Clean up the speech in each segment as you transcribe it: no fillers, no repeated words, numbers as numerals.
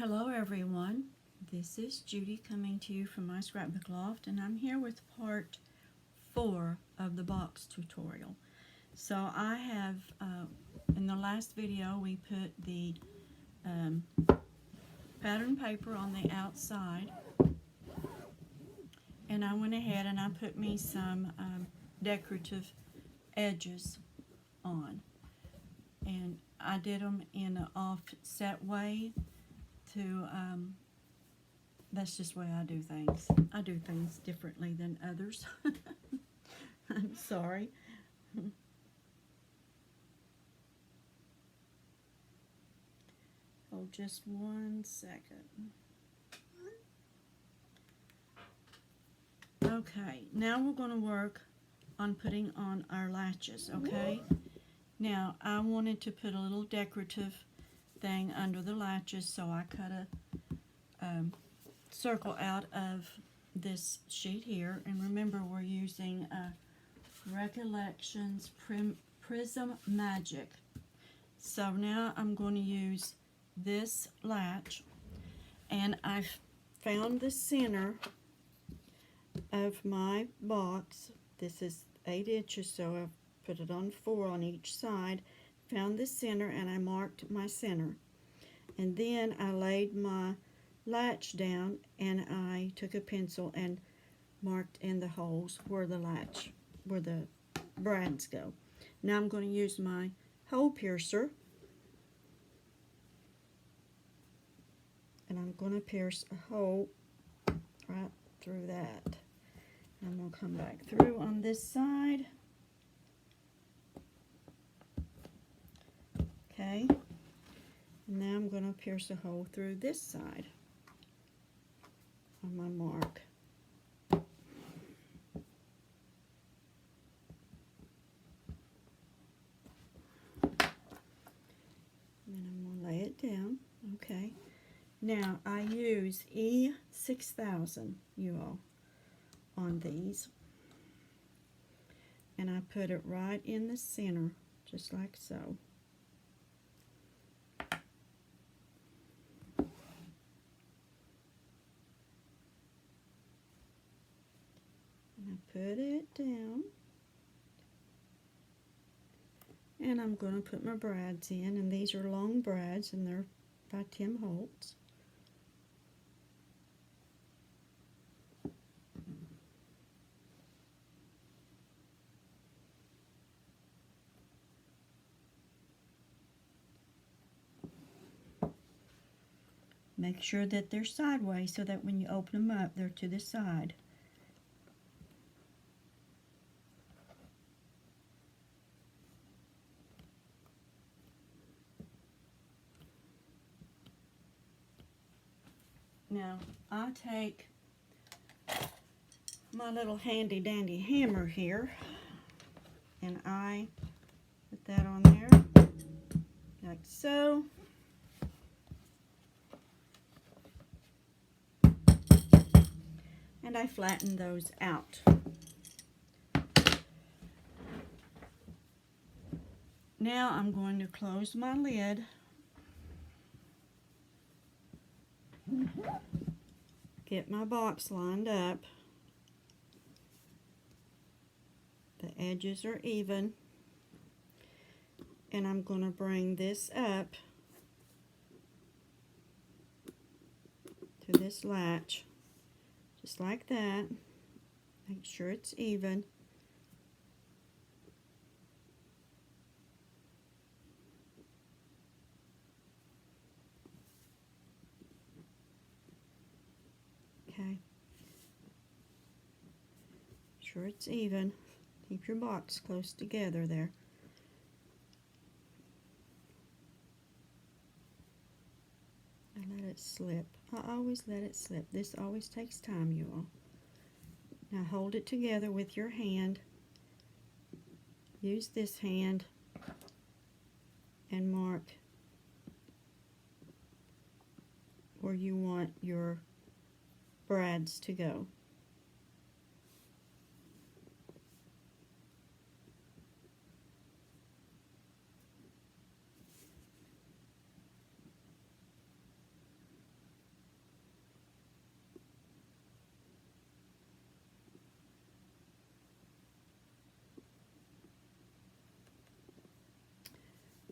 Hello everyone, this is Judy coming to you from my scrapbook loft, and I'm here with part 4 of the box tutorial. So I have, in the last video we put the pattern paper on the outside, and I went ahead and I put me some decorative edges on, and I did them in an offset way to that's just the way I do things. I do things differently than others. I'm sorry. Hold just 1 second. Okay, now we're going to work on putting on our latches, okay? Now, I wanted to put a little decorative thing under the latches, so I cut a circle out of this sheet here. And remember, we're using Recollections Prism Magic. So now I'm going to use this latch, and I've found the center of my box. This is 8 inches, so I've put it on 4 on each side. Found the center, and I marked my center. And then I laid my latch down, and I took a pencil and marked in the holes where the brads go. Now I'm going to use my hole piercer, and I'm going to pierce a hole right through that. I'm going to come back through on this side. Okay, and now I'm going to pierce a hole through this side on my mark. And then I'm going to lay it down. Okay, now I use E6000, you all, on these, and I put it right in the center, just like so. Put it down, and I'm going to put my brads in, and these are long brads, and they're by Tim Holtz. Make sure that they're sideways so that when you open them up, they're to the side. Now, I take my little handy dandy hammer here, and I put that on there, like so. And I flatten those out. Now I'm going to close my lid. Get my box lined up. The edges are even. And I'm going to bring this up to this latch, just like that. Make sure it's even. Okay. Sure it's even. Keep your box close together there. I let it slip. I always let it slip. This always takes time, you all. Now hold it together with your hand. Use this hand and mark where you want your brads to go.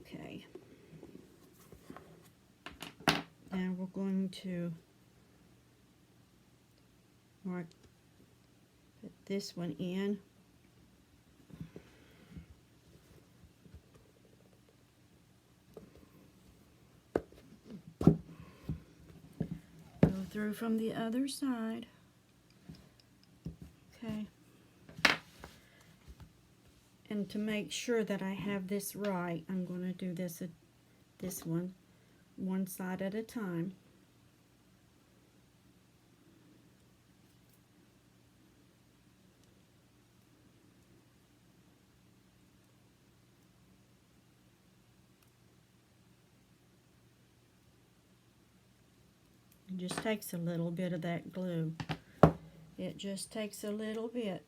Okay. Now we're going to put this one in. Go through from the other side. Okay. And to make sure that I have this right, I'm going to do this one side at a time. It just takes a little bit of that glue. It just takes a little bit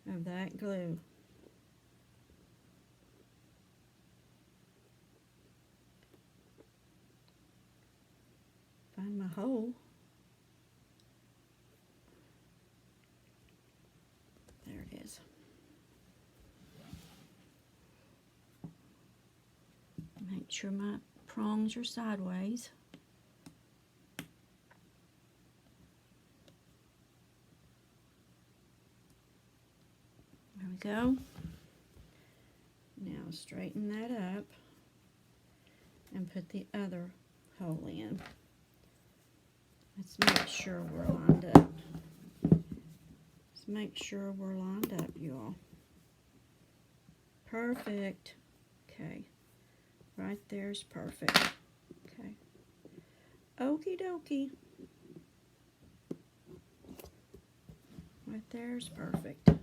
of that glue. Find my hole. There it is. Make sure my prongs are sideways. There we go. Now straighten that up and put the other hole in. Let's make sure we're lined up. Let's make sure we're lined up, you all. Perfect. Okay. Right there's perfect. Okay. Okie dokie. Right there's perfect. And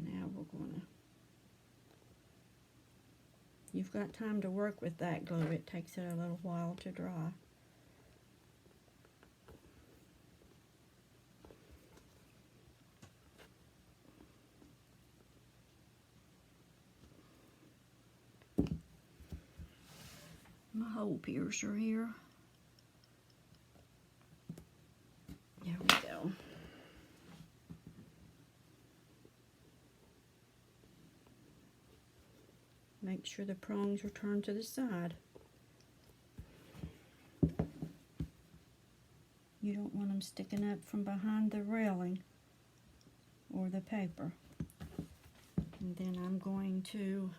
now we're gonna, you've got time to work with that glue. It takes it a little while to dry. My hole piercer here. There we go. Make sure the prongs are turned to the side. You don't want them sticking up from behind the railing or the paper. And then I'm going to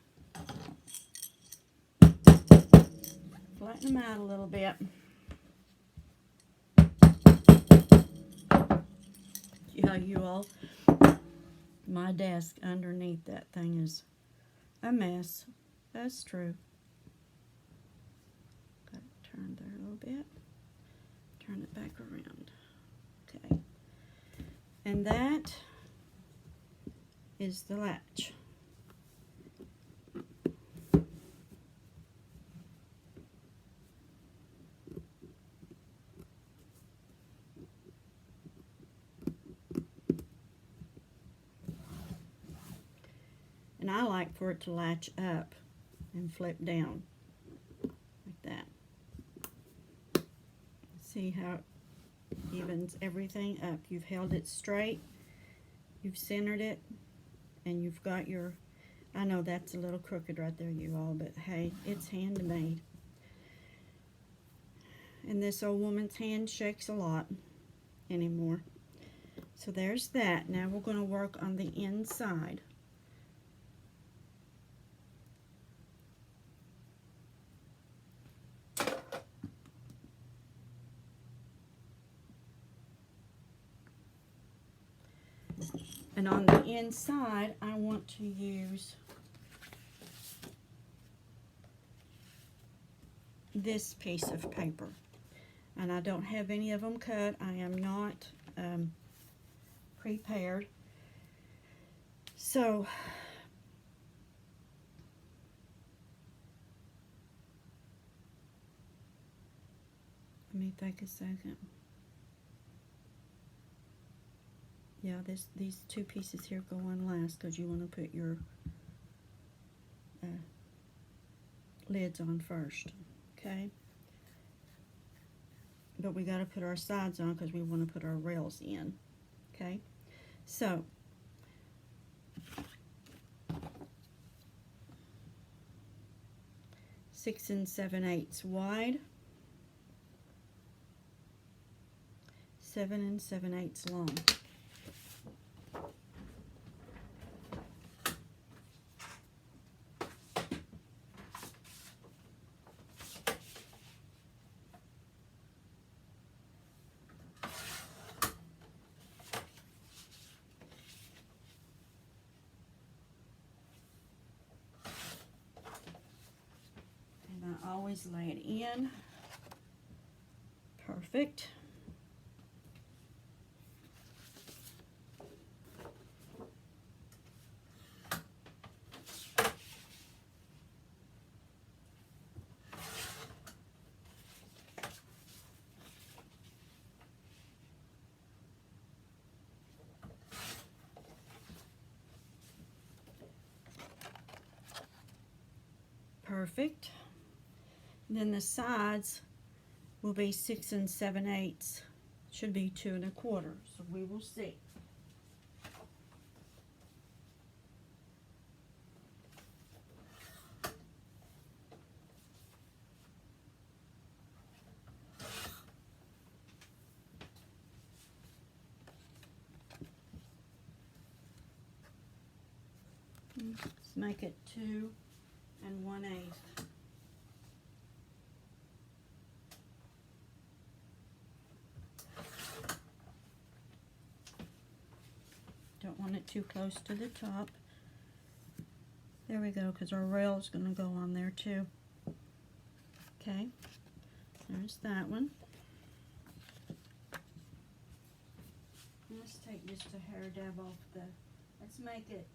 flatten them out a little bit. Yeah, you all, my desk underneath that thing is a mess. That's true. Got it turned there a little bit. Turn it back around. Okay. And that is the latch. And I like for it to latch up and flip down like that. See how it evens everything up. You've held it straight, you've centered it, and you've got your, I know that's a little crooked right there, you all, but hey, it's handmade. And this old woman's hand shakes a lot anymore. So there's that. Now we're going to work on the inside. And on the inside, I want to use this piece of paper. And I don't have any of them cut. I am not prepared. So, let me take a second. Yeah, these two pieces here go on last because you want to put your lids on first, okay? But we got to put our sides on because we want to put our rails in, okay? So, six and 7/8 wide, 7 and 7/8 long. I always lay it in. Perfect. Perfect. Then the sides will be 6 and 7/8. Should be 2 1/4. So we will see. Let's make it 2 1/8. Don't want it too close to the top. There we go, because our rail is going to go on there too. Okay, there's that one. Let's take just a hair dab off the, let's make it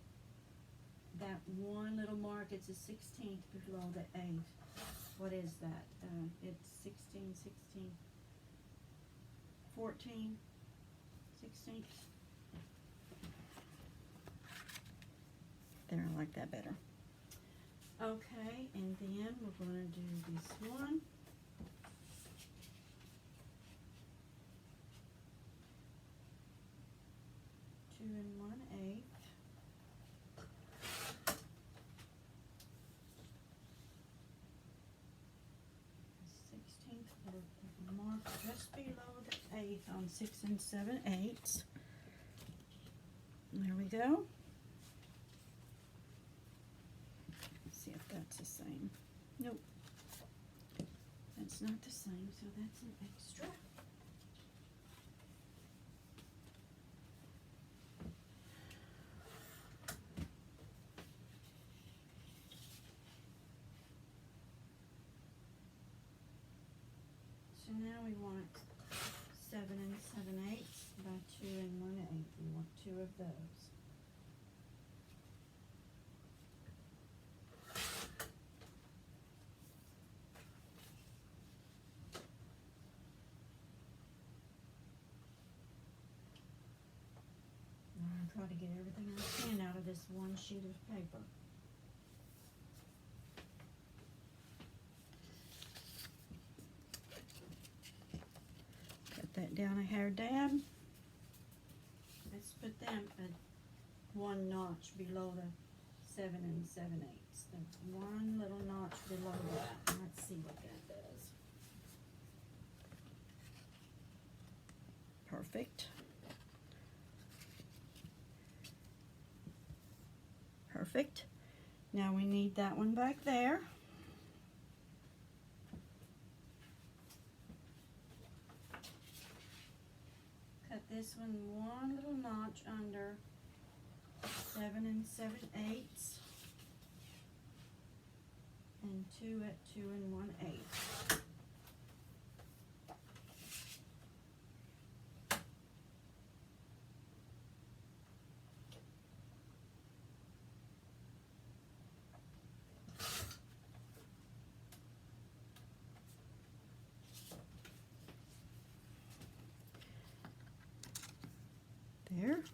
that one little mark. It's a 16th below the 8th. What is that? It's 16, 16, 14, 16. There, I like that better. Okay, and then we're going to do this one. Two and 1/8. Mark just below the 8th on 6 and 7/8. There we go. Let's see if that's the same. Nope. That's not the same, so that's an extra. So now we want 7 and 7/8 by 2 and 1/8. We want 2 of those. I'm going to try to get everything I can out of this one sheet of paper. That down a hair dab. Let's put them at 1 notch below the 7 and 7/8. The one little notch below that. Let's see what that does. Perfect. Perfect. Now we need that one back there. This one little notch under 7 and 7/8 and 2 at 2 and 1/8. There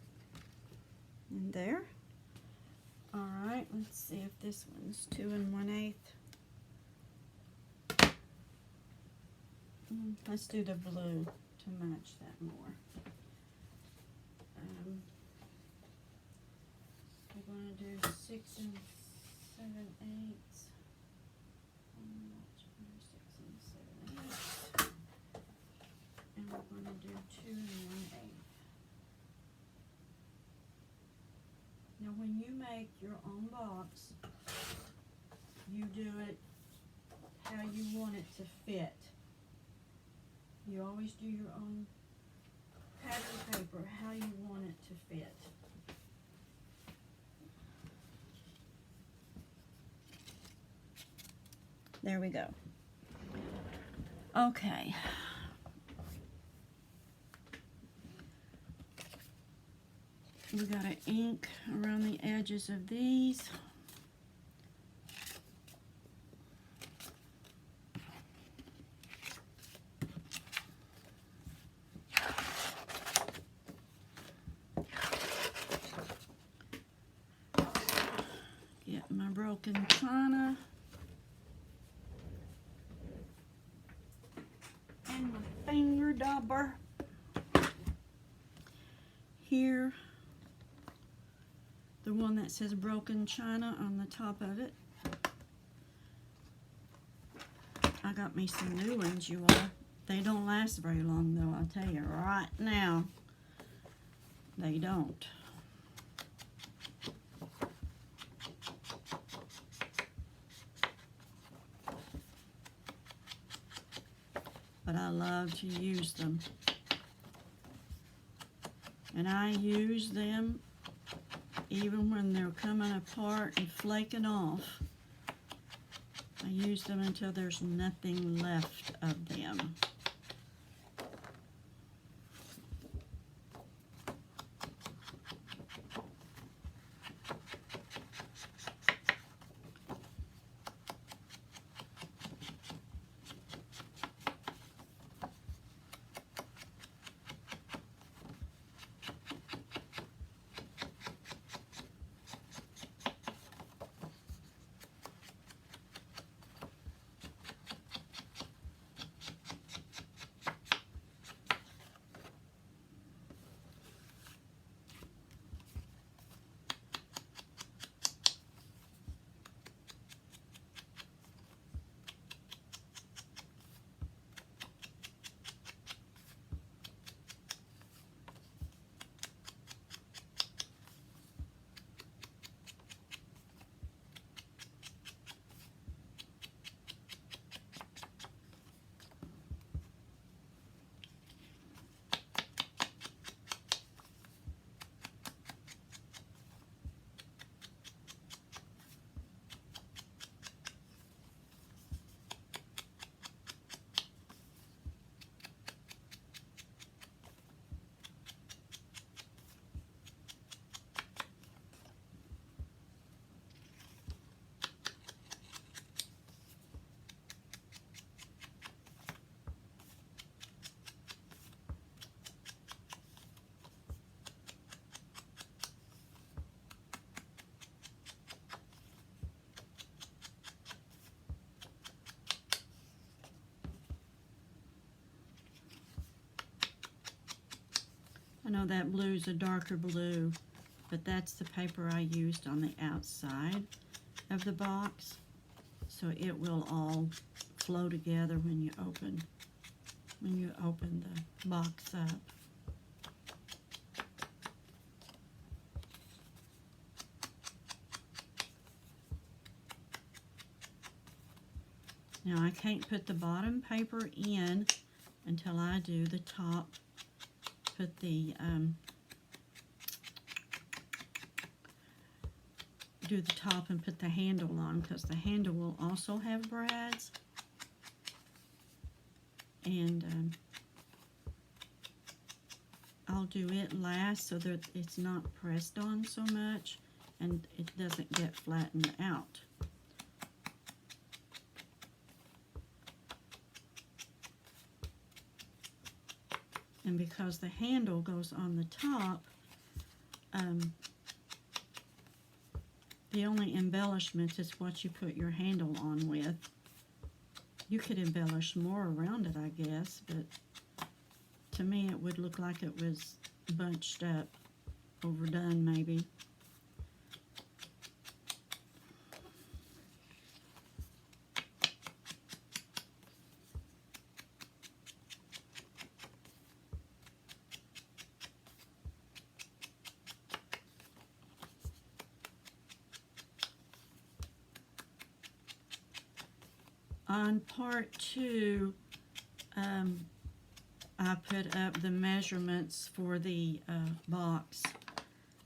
and there. All right, let's see if this one's 2 and 1/8. Let's do the blue to match that more. going to do 6 and 7/8. 6 and 7/8. And we're going to do 2 and 1/8. Now when you make your own box, you do it how you want it to fit. You always do your own pattern paper how you want it to fit. There we go. Okay. We gotta ink around the edges of these. Get my broken china. And my finger dauber. Here, the one that says broken china on the top of it. I got me some new ones, you all. They don't last very long though, I'll tell you right now. They don't. But I love to use them. And I use them even when they're coming apart and flaking off. I use them until there's nothing left of them. I know that blue's a darker blue, but that's the paper I used on the outside of the box, so it will all flow together when you open the box up. Now I can't put the bottom paper in until I do the top. Put the do the top and put the handle on, because the handle will also have brads, and I'll do it last so that it's not pressed on so much and it doesn't get flattened out. And because the handle goes on the top, the only embellishment is what you put your handle on with. You could embellish more around it, I guess, but to me it would look like it was bunched up, overdone maybe. On part 2, I put up the measurements for the box.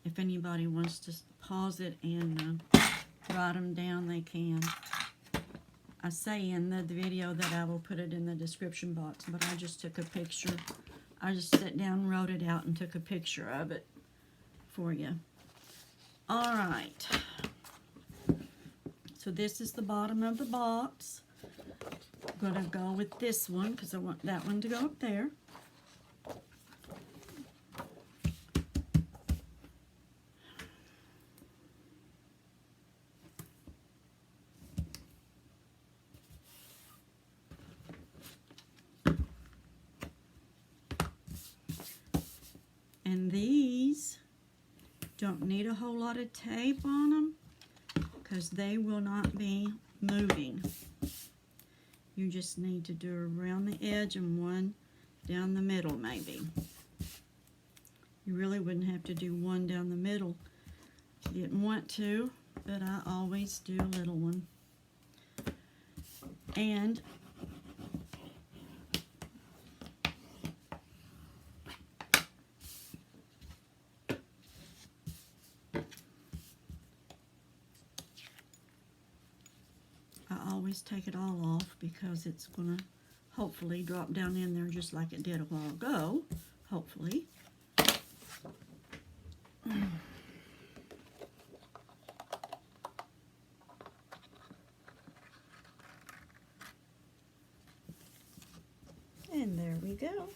If anybody wants to pause it and write them down, they can. I say in the video that I will put it in the description box, but I just took a picture. I just sat down, wrote it out, and took a picture of it for you. All right. So this is the bottom of the box. I'm going to go with this one because I want that one to go up there. And these don't need a whole lot of tape on them because they will not be moving. You just need to do around the edge and one down the middle maybe. You really wouldn't have to do one down the middle. Didn't want to, but I always do a little one. And I always take it all off because it's going to hopefully drop down in there just like it did a while ago. Hopefully. And there we go.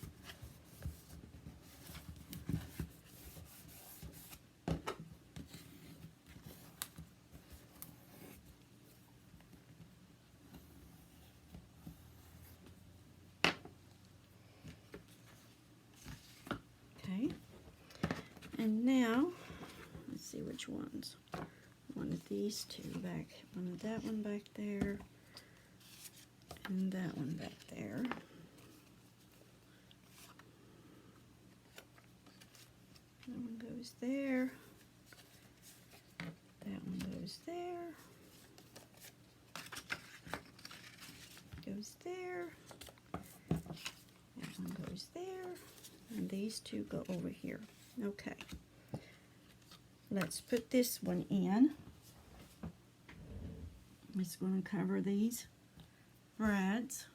Okay. And now, let's see which ones. One of these two back, one of that one back there, and that one back there. That one goes there. That one goes there. Goes there. That one goes there. And these two go over here. Okay. Let's put this one in. It's going to cover these brads.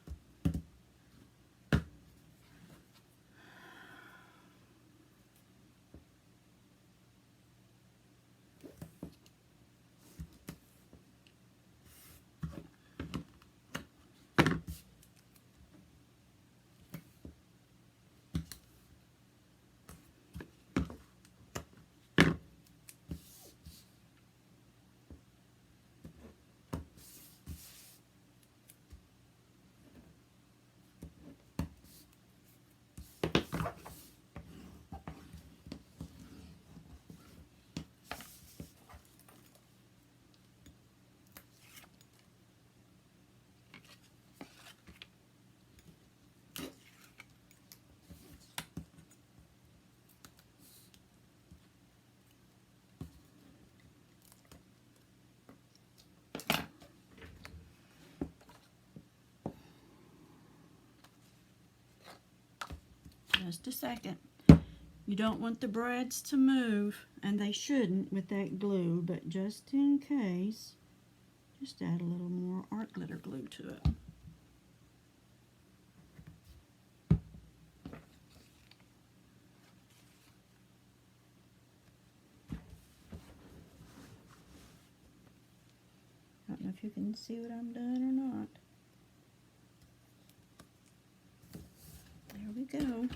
Just a second. You don't want the brads to move, and they shouldn't with that glue, but just in case, just add a little more art glitter glue to it. I don't know if you can see what I'm doing or not. There we go.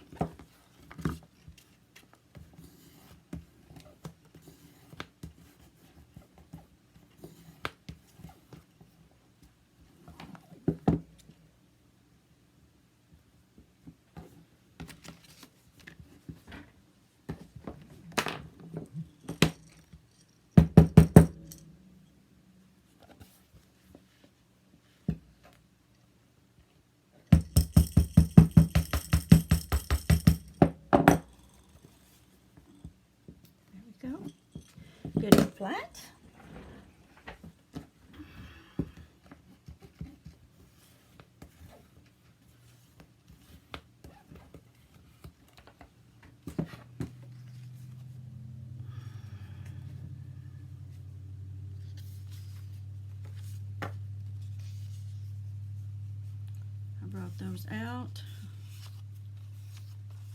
brought those out.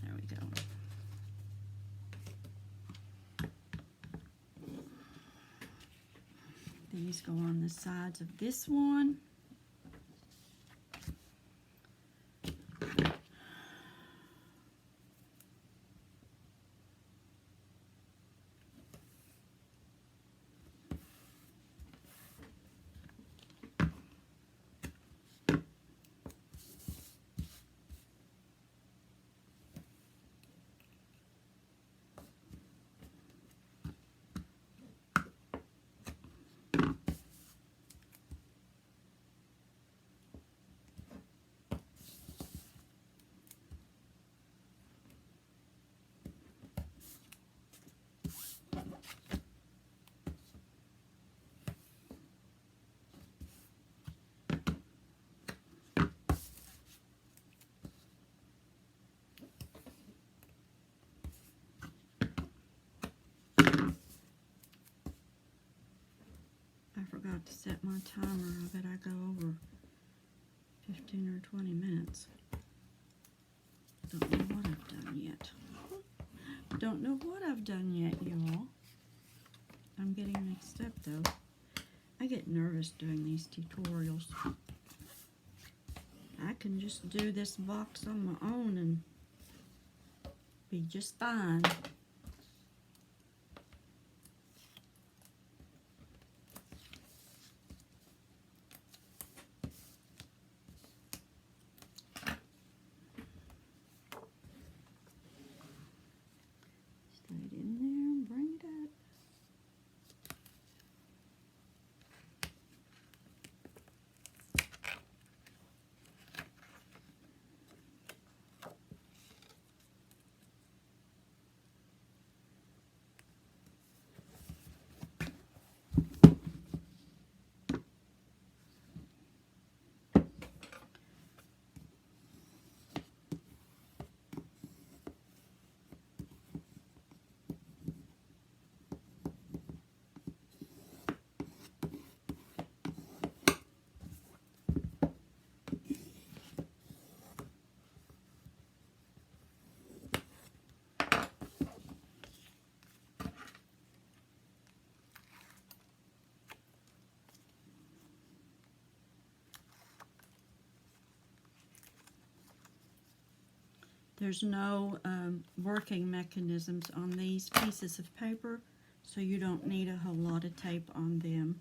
There we go. These go on the sides of this one. I forgot to set my timer. I bet I go over 15 or 20 minutes. Don't know what I've done yet. Don't know what I've done yet, y'all. I'm getting mixed up though. I get nervous doing these tutorials. I can just do this box on my own and be just fine. Slide in there and bring it up. There's no working mechanisms on these pieces of paper, so you don't need a whole lot of tape on them.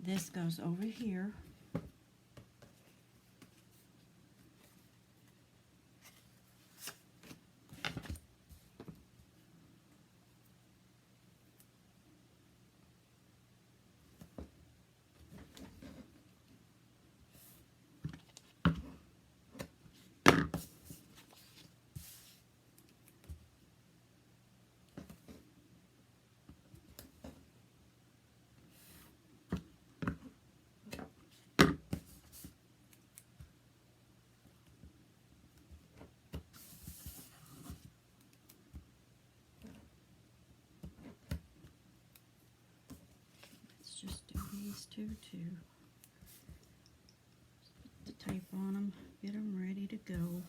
This goes over here. Just do these two too. Put the tape on them, get them ready to go.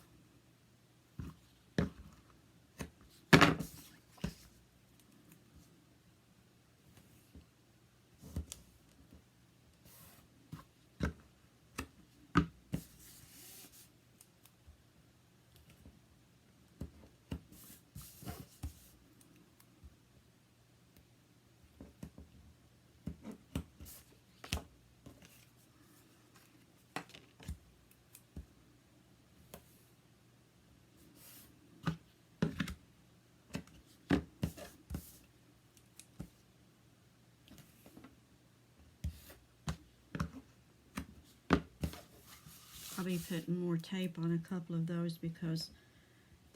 I'll be putting more tape on a couple of those because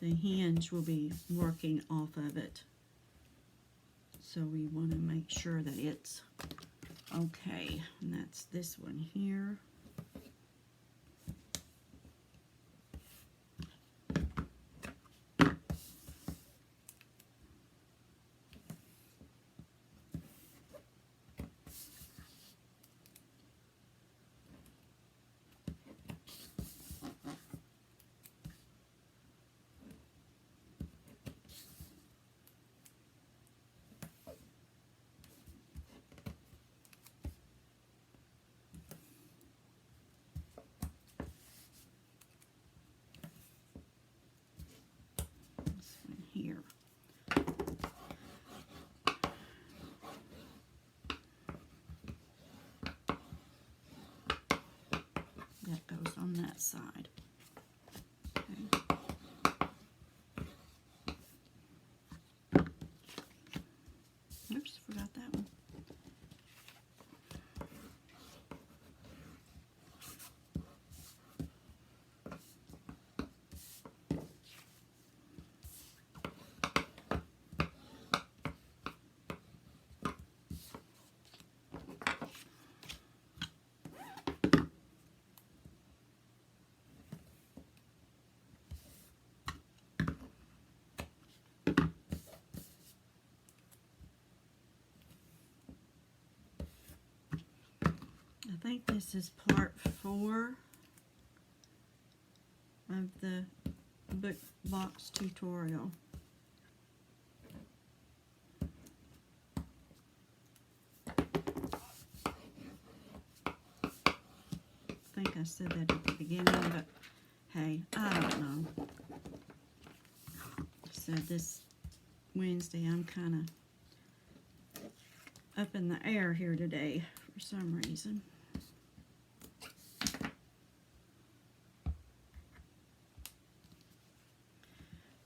the hinge will be working off of it. So we want to make sure that it's okay. And that's this one here. Here. That goes on that side. Okay. Oops, forgot that one. I think this is part 4 of the book box tutorial. I think I said that at the beginning, but hey, I don't know. So this Wednesday, I'm kind of up in the air here today for some reason.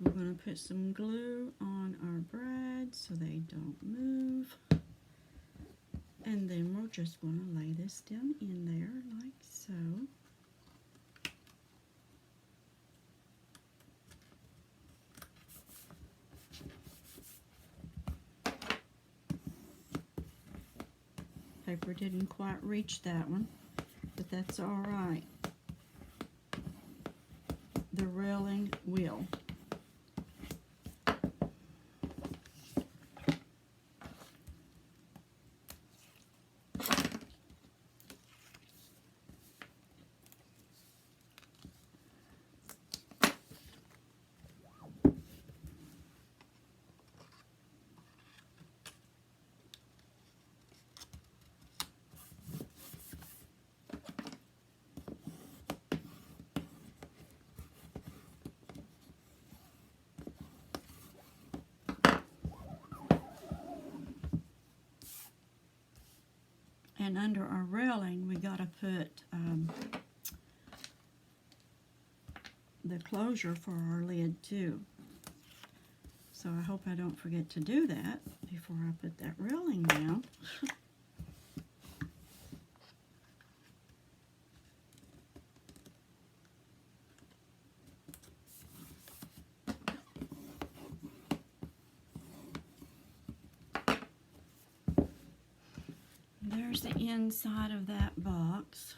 We're going to put some glue on our brads so they don't move. And then we're just going to lay this down in there like so. Paper didn't quite reach that one, but that's all right. The railing will. And under our railing, we got to put the closure for our lid too. So I hope I don't forget to do that before I put that railing down. There's the inside of that box.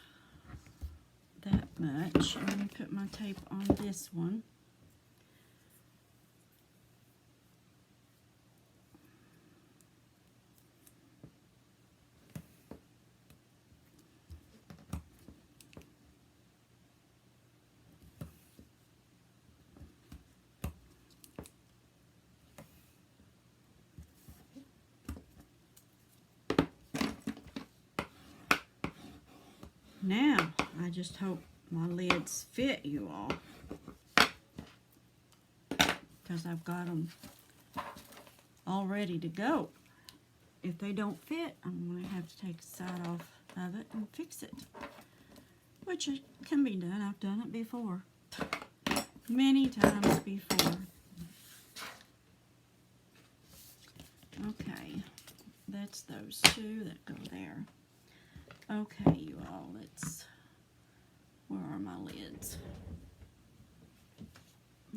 That much. I'm going to put my tape on this one. Now, I just hope my lids fit you all, because I've got them all ready to go. If they don't fit, I'm going to have to take the side off of it and fix it, which can be done. I've done it before, many times before. Okay, that's those two that go there. Okay, you all, where are my lids?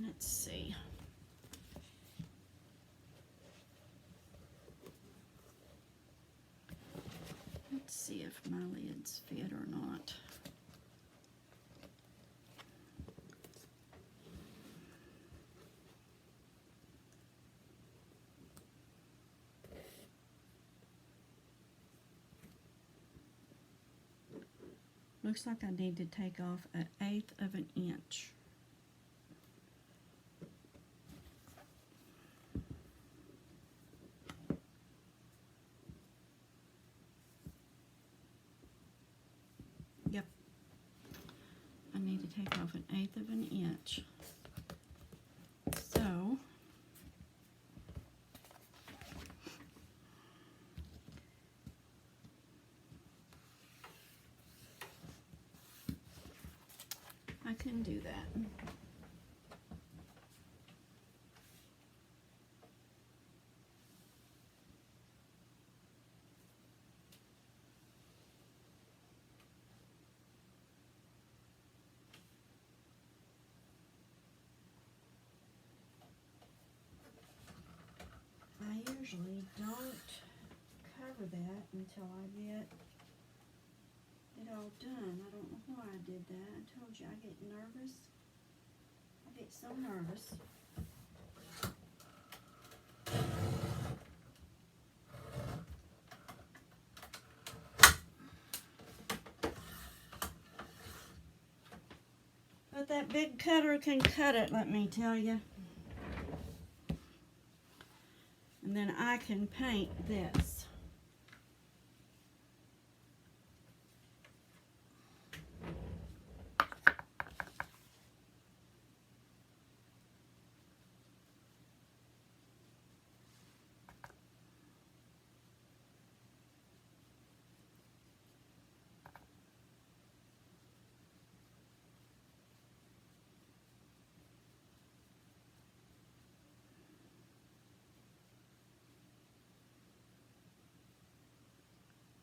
Let's see. see if my lids fit or not. Looks like I need to take off 1/8 of an inch. Yep. I need to take off 1/8 of an inch. So, I can do that. I usually don't cover that until I get it all done. I don't know why I did that. I told you I get nervous. I get so nervous. But that big cutter can cut it, let me tell you. And then I can paint this.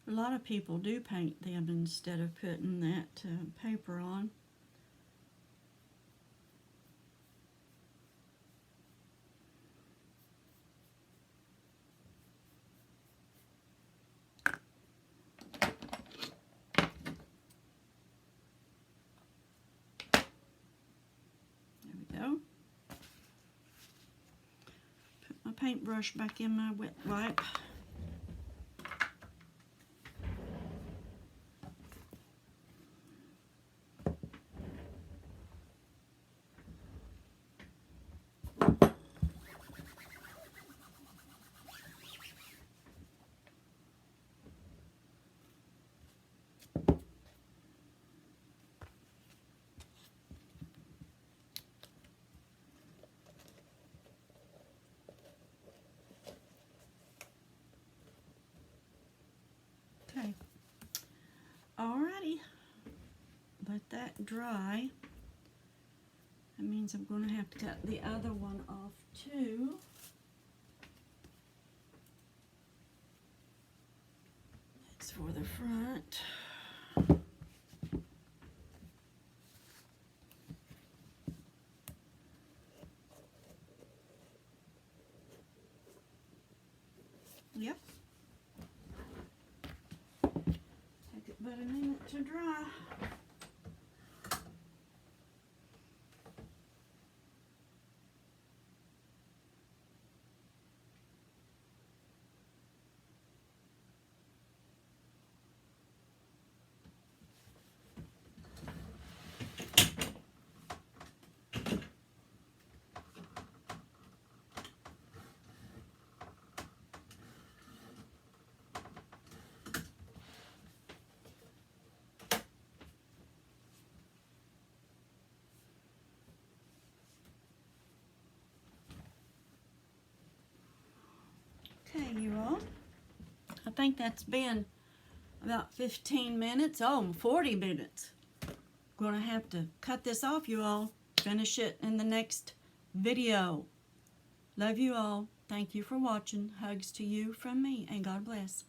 A lot of people do paint them instead of putting that paper on. There we go. Put my paintbrush back in my wet wipe. Okay. Alrighty. Let that dry. That means I'm going to have to cut the other one off too. That's for the front. Yep. Take it about a minute to dry. Okay, you all. I think that's been about 15 minutes. Oh, 40 minutes. Going to have to cut this off, you all. Finish it in the next video. Love you all. Thank you for watching. Hugs to you from me, and God bless.